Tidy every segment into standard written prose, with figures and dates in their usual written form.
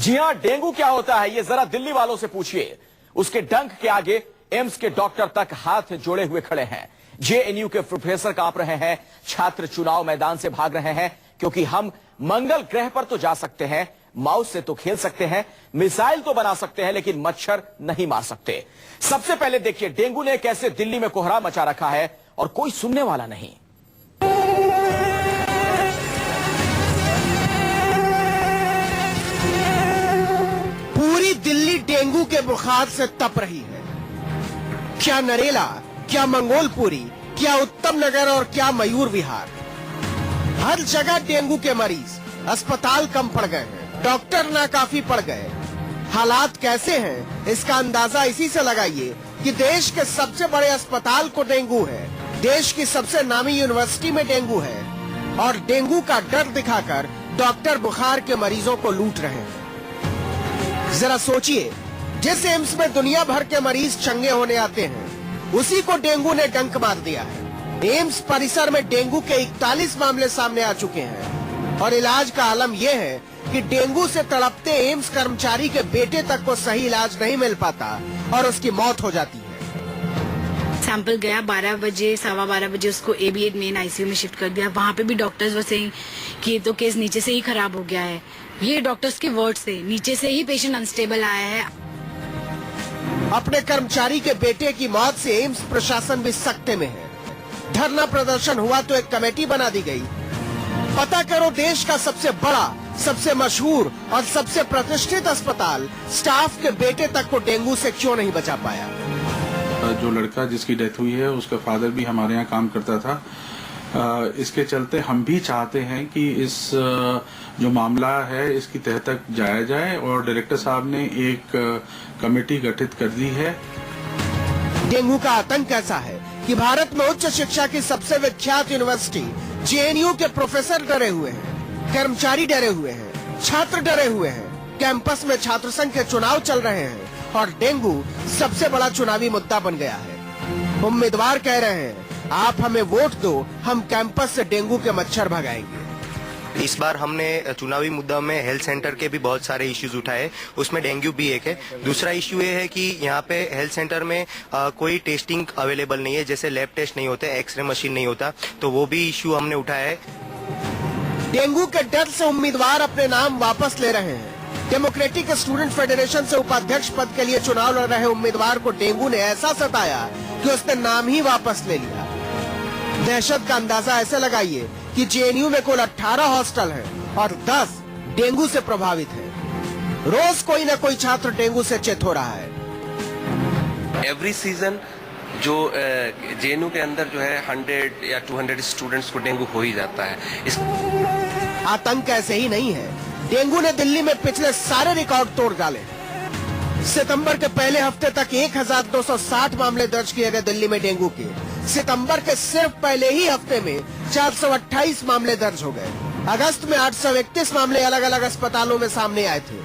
जी हां, डेंगू क्या होता है ये जरा दिल्ली वालों से पूछिए। उसके डंक के आगे एम्स के डॉक्टर तक हाथ जोड़े हुए खड़े हैं। जेएनयू के प्रोफेसर कांप रहे हैं, छात्र चुनाव मैदान से भाग रहे हैं, क्योंकि हम मंगल ग्रह पर तो जा सकते हैं, माउस से तो खेल सकते हैं, मिसाइल तो बना सकते हैं, लेकिन मच्छर नहीं मार सकते। सबसे पहले देखिए डेंगू ने कैसे दिल्ली में कोहरा मचा रखा है और कोई सुनने वाला नहीं। पूरी दिल्ली डेंगू के बुखार से तप रही है। क्या नरेला, क्या मंगोलपुरी, क्या उत्तम नगर और क्या मयूर विहार, हर जगह डेंगू के मरीज। अस्पताल कम पड़ गए हैं, डॉक्टर नाकाफी पड़ गए। हालात कैसे हैं इसका अंदाजा इसी से लगाइए कि देश के सबसे बड़े अस्पताल को डेंगू है, देश की सबसे नामी यूनिवर्सिटी में डेंगू है, और डेंगू का डर दिखाकर डॉक्टर बुखार के मरीजों को लूट रहे हैं। जरा सोचिए, जिस एम्स में दुनिया भर के मरीज चंगे होने आते हैं, उसी को डेंगू ने डंक मार दिया है। एम्स परिसर में डेंगू के 41 मामले सामने आ चुके हैं और इलाज का आलम यह है कि डेंगू से तड़पते एम्स कर्मचारी के बेटे तक को सही इलाज नहीं मिल पाता और उसकी मौत हो जाती है। सैंपल गया 12 बजे, 12:15 बजे उसको AB8 मेन आईसीयू में शिफ्ट कर दिया। वहाँ पे भी डॉक्टर्स वैसे ही कि ये तो केस नीचे से ही खराब हो गया है। ये डॉक्टर्स के वर्ड से नीचे से ही पेशेंट अनस्टेबल आया है। अपने कर्मचारी के बेटे की मौत से एम्स प्रशासन भी सख्ते में है। धरना प्रदर्शन हुआ तो एक कमेटी बना दी गई। पता करो देश का सबसे बड़ा, सबसे मशहूर और सबसे प्रतिष्ठित अस्पताल स्टाफ के बेटे तक को डेंगू से क्यों नहीं बचा पाया। जो लड़का जिसकी डेथ हुई है उसका फादर भी हमारे यहाँ काम करता था। इसके चलते हम भी चाहते हैं कि इस जो मामला है इसकी तह तक जाया जाए और डायरेक्टर साहब ने एक कमेटी गठित कर दी है। डेंगू का आतंक ऐसा है कि भारत में उच्च शिक्षा की सबसे विख्यात यूनिवर्सिटी जेएनयू के प्रोफेसर डरे हुए हैं, कर्मचारी डरे हुए हैं, छात्र डरे हुए हैं। कैंपस में छात्र संघ के चुनाव चल रहे हैं और डेंगू सबसे बड़ा चुनावी मुद्दा बन गया है। उम्मीदवार कह रहे हैं, आप हमें वोट दो, हम कैंपस से डेंगू के मच्छर भगाएंगे। इस बार हमने चुनावी मुद्दा में हेल्थ सेंटर के भी बहुत सारे इश्यूज उठाए, उसमें डेंगू भी एक है। दूसरा इश्यू ये है कि यहाँ पे हेल्थ सेंटर में कोई टेस्टिंग अवेलेबल नहीं है, जैसे लैब टेस्ट नहीं होते, एक्सरे मशीन नहीं होता, तो वो भी इश्यू हमने उठाया है। डेंगू के डर से उम्मीदवार अपने नाम वापस ले रहे हैं। डेमोक्रेटिक स्टूडेंट फेडरेशन से उपाध्यक्ष पद के लिए चुनाव लड़ रहे उम्मीदवार को डेंगू ने ऐसा सताया कि उसने नाम ही वापस ले लिया। दहशत का अंदाजा ऐसे लगाइए कि जेएनयू में कुल 18 हॉस्टल हैं और 10 डेंगू से प्रभावित हैं। रोज कोई न कोई छात्र डेंगू से चेत हो रहा है। एवरी सीजन जो जेएनयू के अंदर जो है 100 या 200 स्टूडेंट्स को डेंगू हो ही जाता है। आतंक ऐसे ही नहीं है, डेंगू ने दिल्ली में पिछले सारे रिकॉर्ड तोड़ डाले। सितंबर के पहले हफ्ते तक 1260 मामले दर्ज किए गए दिल्ली में डेंगू के। सितंबर के सिर्फ पहले ही हफ्ते में 428 मामले दर्ज हो गए। अगस्त में 831 मामले अलग अलग अस्पतालों में सामने आए थे।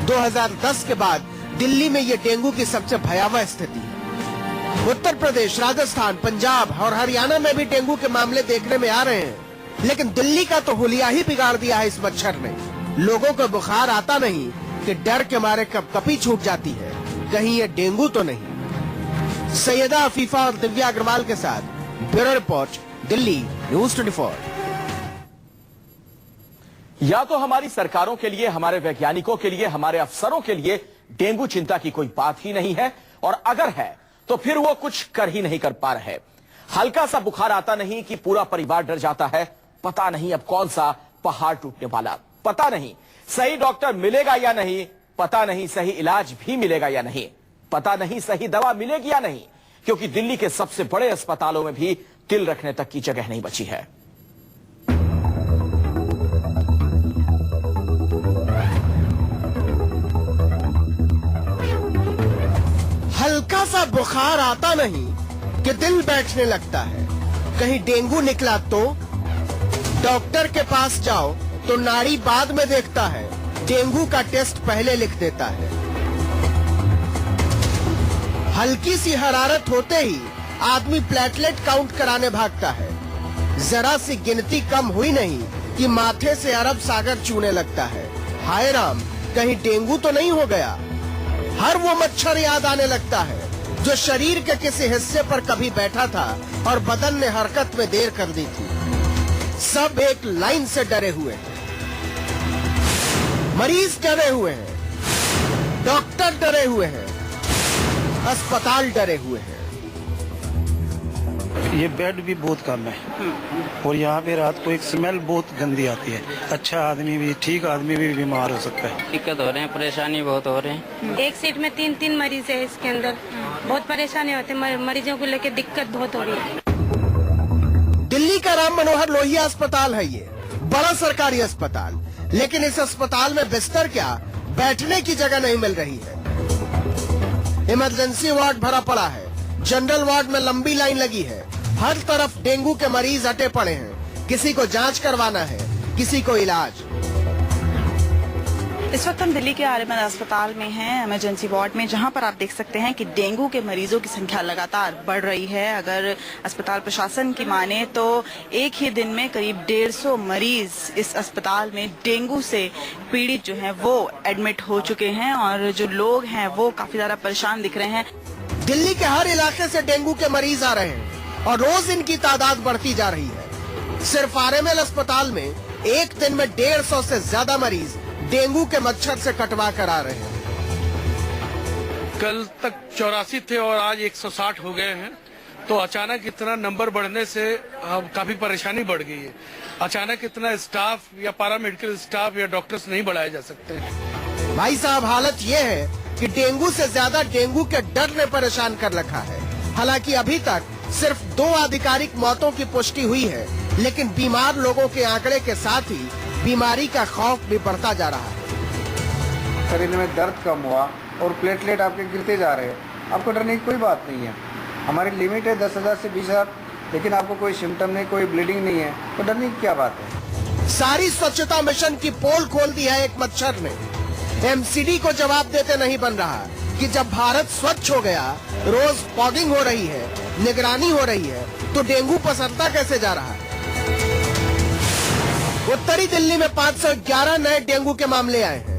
2010 के बाद दिल्ली में ये डेंगू की सबसे भयावह स्थिति है। उत्तर प्रदेश, राजस्थान, पंजाब और हरियाणा में भी डेंगू के मामले देखने में आ रहे हैं, लेकिन दिल्ली का तो हुलिया ही बिगाड़ दिया है इस मच्छर ने। लोगों को बुखार आता नहीं कि डर के मारे कपकपी छूट जाती है, कहीं ये डेंगू तो नहीं। सैयदा अफीफा और दिव्या अग्रवाल के साथ ब्यूरो रिपोर्ट, दिल्ली न्यूज 24। या तो हमारी सरकारों के लिए, हमारे वैज्ञानिकों के लिए, हमारे अफसरों के लिए डेंगू चिंता की कोई बात ही नहीं है, और अगर है तो फिर वो कुछ कर ही नहीं कर पा रहे। हल्का सा बुखार आता नहीं कि पूरा परिवार डर जाता है। पता नहीं अब कौन सा पहाड़ टूटने वाला, पता नहीं सही डॉक्टर मिलेगा या नहीं, पता नहीं सही इलाज भी मिलेगा या नहीं, पता नहीं सही दवा मिलेगी या नहीं, क्योंकि दिल्ली के सबसे बड़े अस्पतालों में भी तिल रखने तक की जगह नहीं बची है। हल्का सा बुखार आता नहीं कि दिल बैठने लगता है। कहीं डेंगू निकला तो डॉक्टर के पास जाओ तो नाड़ी बाद में देखता है, डेंगू का टेस्ट पहले लिख देता है। हल्की सी हरारत होते ही आदमी प्लेटलेट काउंट कराने भागता है। जरा सी गिनती कम हुई नहीं कि माथे से अरब सागर चूने लगता है। हाय राम, कहीं डेंगू तो नहीं हो गया। हर वो मच्छर याद आने लगता है जो शरीर के किसी हिस्से पर कभी बैठा था और बदन ने हरकत में देर कर दी थी। सब एक लाइन से डरे हुए हैं, मरीज डरे हुए हैं, डॉक्टर डरे हुए हैं, अस्पताल डरे हुए हैं। ये बेड भी बहुत कम है और यहाँ पे रात को एक स्मेल बहुत गंदी आती है। अच्छा आदमी भी, ठीक आदमी भी बीमार हो सकता है। दिक्कत हो रहे हैं, परेशानी बहुत हो रहे हैं। एक सीट में 3-3 मरीज है, इसके अंदर बहुत परेशानी होती है। मरीजों को लेकर दिक्कत बहुत हो रही है। दिल्ली का राम मनोहर लोहिया अस्पताल है ये, बड़ा सरकारी अस्पताल, लेकिन इस अस्पताल में बिस्तर क्या, बैठने की जगह नहीं मिल रही है। इमरजेंसी वार्ड भरा पड़ा है, जनरल वार्ड में लंबी लाइन लगी है, हर तरफ डेंगू के मरीज अटे पड़े हैं। किसी को जांच करवाना है, किसी को इलाज। इस वक्त हम दिल्ली के आर्यमन अस्पताल में हैं, इमरजेंसी वार्ड में, जहां पर आप देख सकते हैं कि डेंगू के मरीजों की संख्या लगातार बढ़ रही है। अगर अस्पताल प्रशासन की माने तो एक ही दिन में करीब 150 मरीज इस अस्पताल में डेंगू से पीड़ित जो हैं वो एडमिट हो चुके हैं और जो लोग हैं वो काफी ज्यादा परेशान दिख रहे हैं। दिल्ली के हर इलाके से डेंगू के मरीज आ रहे हैं और रोज इनकी तादाद बढ़ती जा रही है। सिर्फ आरएमएल अस्पताल में एक दिन में 150 से ज्यादा मरीज डेंगू के मच्छर से कटवा कर आ रहे हैं। कल तक 84 थे और आज 160 हो गए हैं। तो अचानक इतना नंबर बढ़ने से काफी परेशानी बढ़ गई है। अचानक इतना स्टाफ या पैरामेडिकल स्टाफ या डॉक्टर्स नहीं बढ़ाए जा सकते। भाई साहब, हालत ये है कि डेंगू से ज्यादा डेंगू के डर ने परेशान कर रखा है। हालांकि अभी तक सिर्फ 2 आधिकारिक मौतों की पुष्टि हुई है, लेकिन बीमार लोगों के आंकड़े के साथ ही बीमारी का खौफ भी बढ़ता जा रहा है। शरीर में दर्द कम हुआ और प्लेटलेट आपके गिरते जा रहे हैं। आपको डरने की कोई बात नहीं है। हमारी लिमिट है 10,000 से 20,000, लेकिन आपको कोई सिम्टम नहीं, कोई ब्लीडिंग नहीं है, तो डरने की क्या बात है। सारी स्वच्छता मिशन की पोल खोल दी है एक मच्छर ने। एमसीडी को जवाब देते नहीं बन रहा कि जब भारत स्वच्छ हो गया, रोज फॉगिंग हो रही है, निगरानी हो रही है, तो डेंगू पसरता कैसे जा रहा है। उत्तरी दिल्ली में 511 नए डेंगू के मामले आए हैं।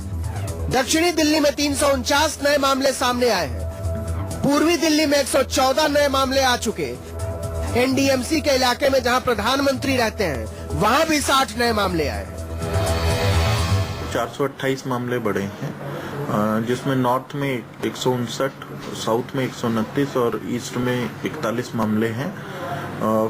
दक्षिणी दिल्ली में 349 नए मामले सामने आए हैं। पूर्वी दिल्ली में 114 नए मामले आ चुके। एनडीएमसी के इलाके में जहां प्रधानमंत्री रहते हैं, वहां भी 60 नए मामले आए हैं। 428 मामले बढ़े हैं, जिसमें नॉर्थ में 159, साउथ में 129 और ईस्ट में 41 मामले हैं।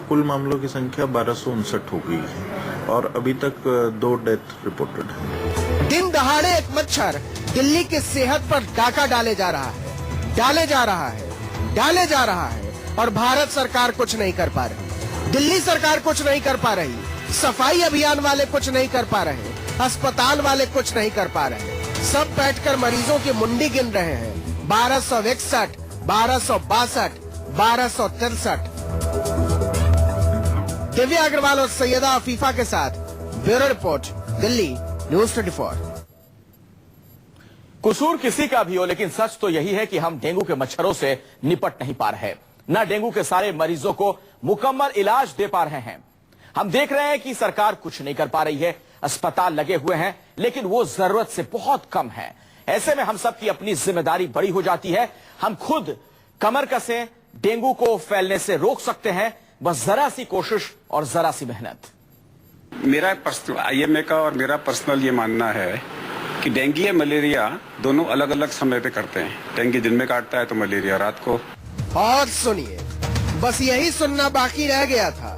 कुल मामलों की संख्या 1259 हो गई है और अभी तक 2 डेथ रिपोर्टेड है। दिन दहाड़े एक मच्छर दिल्ली की सेहत पर डाका डाले जा रहा है, डाले जा रहा है, डाले जा रहा है, और भारत सरकार कुछ नहीं कर पा रही। दिल्ली सरकार कुछ नहीं कर पा रही, सफाई अभियान वाले कुछ नहीं कर पा रहे, अस्पताल वाले कुछ नहीं कर पा रहे। सब बैठकर मरीजों की मुंडी गिन रहे हैं। 1261, 1262, 1263। दिव्या अग्रवाल और सैयदा अफीफा के साथ ब्यूरो रिपोर्ट, दिल्ली न्यूज 24। कसूर किसी का भी हो, लेकिन सच तो यही है कि हम डेंगू के मच्छरों से निपट नहीं पा रहे, न डेंगू के सारे मरीजों को मुकम्मल इलाज दे पा रहे हैं। हम देख रहे हैं कि सरकार कुछ नहीं कर पा रही है, अस्पताल लगे हुए हैं, लेकिन वो जरूरत से बहुत कम है। ऐसे में हम सब की अपनी जिम्मेदारी बड़ी हो जाती है। हम खुद कमर कसें, डेंगू को फैलने से रोक सकते हैं, बस जरा सी कोशिश और जरा सी मेहनत। मेरा पर्सनल आईएमए का और मेरा पर्सनल ये मानना है कि डेंगू या मलेरिया दोनों अलग अलग समय पे करते हैं। डेंगू दिन में काटता है तो मलेरिया रात को। और सुनिए, बस यही सुनना बाकी रह गया था।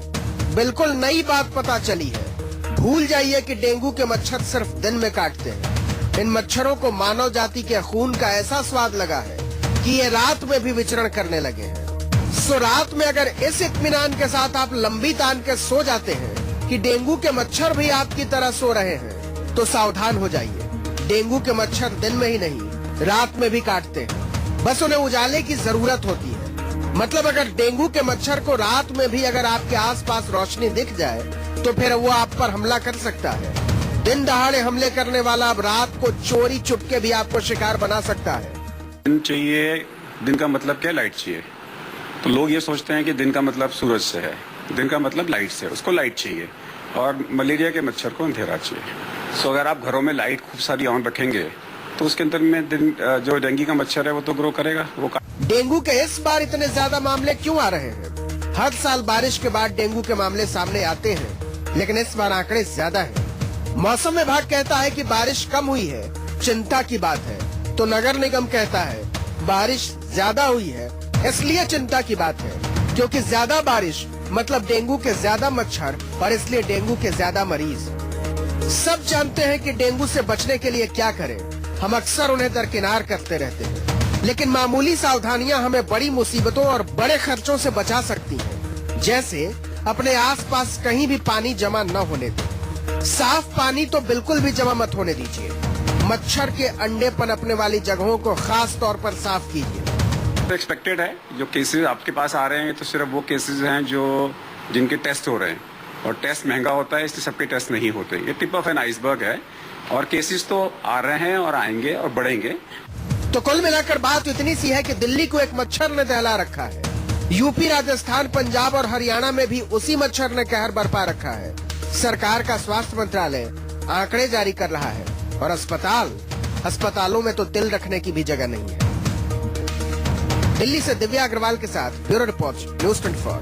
बिल्कुल नई बात पता चली है। भूल जाइए कि डेंगू के मच्छर सिर्फ दिन में काटते हैं। इन मच्छरों को मानव जाति के खून का ऐसा स्वाद लगा है कि ये रात में भी विचरण करने लगे हैं। सो रात में अगर इस इत्मीनान के साथ आप लंबी तान के सो जाते हैं कि डेंगू के मच्छर भी आपकी तरह सो रहे हैं, तो सावधान हो जाइए। डेंगू के मच्छर दिन में ही नहीं, रात में भी काटते हैं। बस उन्हें उजाले की जरूरत होती है। मतलब अगर डेंगू के मच्छर को रात में भी अगर आपके आसपास रोशनी दिख जाए, तो फिर वो आप पर हमला कर सकता है। दिन दहाड़े हमले करने वाला अब रात को चोरी चुपके भी आपको शिकार बना सकता है। दिन चाहिए, दिन का मतलब क्या, लाइट चाहिए। तो लोग ये सोचते हैं कि दिन का मतलब सूरज से है, दिन का मतलब लाइट से, उसको लाइट चाहिए। और मलेरिया के मच्छर को अंधेरा चाहिए। सो अगर आप घरों में लाइट खूब सारी ऑन रखेंगे तो उसके अंदर में जो डेंगू का मच्छर है वो तो ग्रो करेगा। वो डेंगू के इस बार इतने ज्यादा मामले क्यों आ रहे हैं? हर साल बारिश के बाद डेंगू के मामले सामने आते हैं, लेकिन इस बार आंकड़े ज्यादा हैं। मौसम विभाग कहता है कि बारिश कम हुई है, चिंता की बात है, तो नगर निगम कहता है बारिश ज्यादा हुई है, इसलिए चिंता की बात है, क्योंकि ज्यादा बारिश मतलब डेंगू के ज्यादा मच्छर और इसलिए डेंगू के ज्यादा मरीज। सब जानते हैं कि डेंगू से बचने के लिए क्या करें, हम अक्सर उन्हें दरकिनार करते रहते हैं, लेकिन मामूली सावधानियां हमें बड़ी मुसीबतों और बड़े खर्चों से बचा सकती हैं। जैसे अपने आसपास कहीं भी पानी जमा न होने दें, साफ पानी तो बिल्कुल भी जमा मत होने दीजिए, मच्छर के अंडे पनपने वाली जगहों को खास तौर पर साफ कीजिए। एक्सपेक्टेड है, जो केसेस आपके पास आ रहे हैं तो सिर्फ वो केसेस हैं जो जिनके टेस्ट हो रहे हैं, और टेस्ट महंगा होता है इसलिए सबके टेस्ट नहीं होते। ये टिप ऑफ एन आइसबर्ग है, और केसेस तो आ रहे हैं और आएंगे और बढ़ेंगे। तो कुल मिलाकर बात इतनी सी है कि दिल्ली को एक मच्छर ने दहला रखा है, यूपी, राजस्थान, पंजाब और हरियाणा में भी उसी मच्छर ने कहर बरपा रखा है। सरकार का स्वास्थ्य मंत्रालय आंकड़े जारी कर रहा है और अस्पतालों में तो दिल रखने की भी जगह नहीं है। दिल्ली से दिव्या अग्रवाल के साथ ब्यूरो रिपोर्ट, न्यूज़ 24।